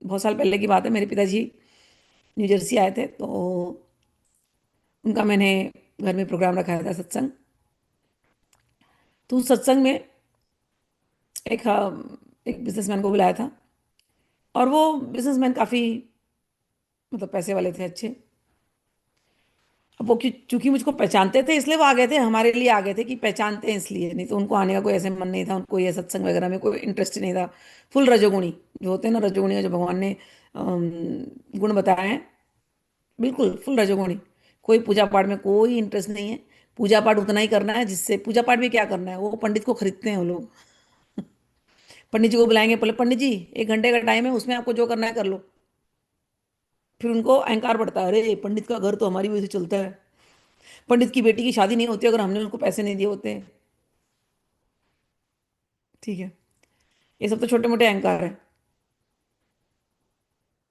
बहुत साल पहले की बात है। मेरे पिताजी न्यू जर्सी आए थे, तो उनका मैंने घर में प्रोग्राम रखा था, सत्संग। तो उस सत्संग में एक बिजनेसमैन को बुलाया था। और वो बिजनेसमैन काफी, मतलब पैसे वाले थे, अच्छे। अब वो चूंकि मुझको पहचानते थे, इसलिए वो आ गए थे, हमारे लिए आ गए थे कि पहचानते हैं इसलिए, नहीं तो उनको आने का कोई ऐसे मन नहीं था, उनको ये सत्संग वगैरह में कोई इंटरेस्ट नहीं था। फुल रजोगुणी जो होते हैं ना, रजोगुणी जो भगवान ने गुण बताए हैं, बिल्कुल फुल रजोगुणी। कोई पूजा पाठ में कोई इंटरेस्ट नहीं है। पूजा पाठ उतना ही करना है जिससे, पूजा पाठ भी क्या करना है, वो पंडित को खरीदते हैं वो लोग। पंडित जी को बुलाएंगे, बोले पंडित जी 1 घंटे का टाइम है, उसमें आपको जो करना है कर लो। फिर उनको अहंकार बढ़ता है, अरे पंडित का घर तो हमारी वजह से चलता है, पंडित की बेटी की शादी नहीं होती अगर हमने उनको पैसे नहीं दिए होते। ठीक है, ये सब तो छोटे मोटे अहंकार है।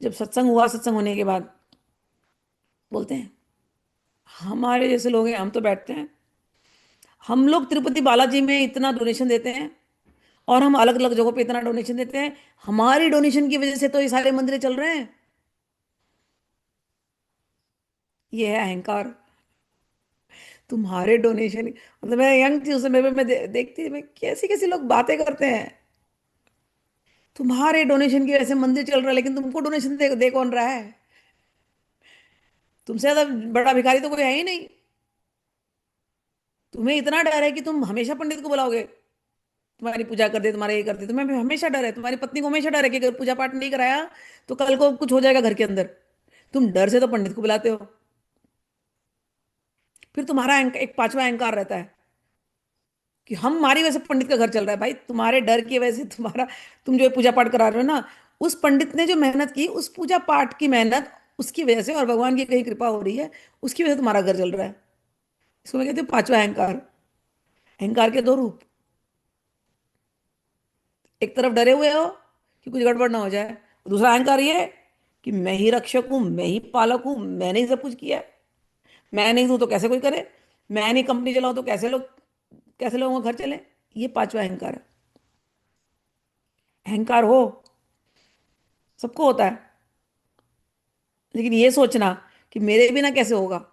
जब सत्संग हुआ, सत्संग होने के बाद बोलते हैं, हमारे जैसे लोग हैं, हम तो बैठते हैं, हम लोग तिरुपति बालाजी में इतना डोनेशन देते हैं, और हम अलग अलग जगहों पे इतना डोनेशन देते हैं, हमारी डोनेशन की वजह से तो ये सारे मंदिर चल रहे हैं। ये है अहंकार। तुम्हारे डोनेशन, मतलब मैं यंग थी उस समय पे, मैं देखती थी मैं कैसी कैसी लोग बातें करते हैं। तुम्हारे डोनेशन की वजह से मंदिर चल रहा है, लेकिन तुमको डोनेशन दे कौन रहा है? तुमसे ज्यादा बड़ा भिखारी तो कोई है ही नहीं। तुम्हें इतना डर है कि तुम हमेशा पंडित को बुलाओगे, तुम्हारी पूजा कर दे, तुम्हारा ये कर दे। तुम्हें भी हमेशा डर है, तुम्हारी पत्नी को हमेशा डर है कि अगर पूजा पाठ नहीं कराया तो कल को कुछ हो जाएगा घर के अंदर। तुम डर से तो पंडित को बुलाते हो। फिर तुम्हारा एक पांचवा अहंकार रहता है कि हमारी वजह से पंडित का घर चल रहा है। भाई तुम्हारे डर की वजह से तुम्हारा, तुम जो ये पूजा पाठ करा रहे हो ना, उस पंडित ने जो मेहनत की, उस पूजा पाठ की मेहनत, उसकी वजह से, और भगवान की कहीं कृपा हो रही है, उसकी वजह से तुम्हारा घर चल रहा है। इसको मैं कहती हूँ पांचवा अहंकार। अहंकार के दो रूप। एक तरफ डरे हुए हो कि कुछ गड़बड़ ना हो जाए, दूसरा अहंकार ये है कि मैं ही रक्षक हूं, मैं ही पालक हूं, मैंने ही सब कुछ किया है। मैं नहीं दूं तो कैसे कोई करे? मैं नहीं कंपनी चलाऊं तो कैसे लोगों का घर चले? ये पांचवा अहंकार है। अहंकार हो, सबको होता है, लेकिन ये सोचना कि मेरे बिना कैसे होगा,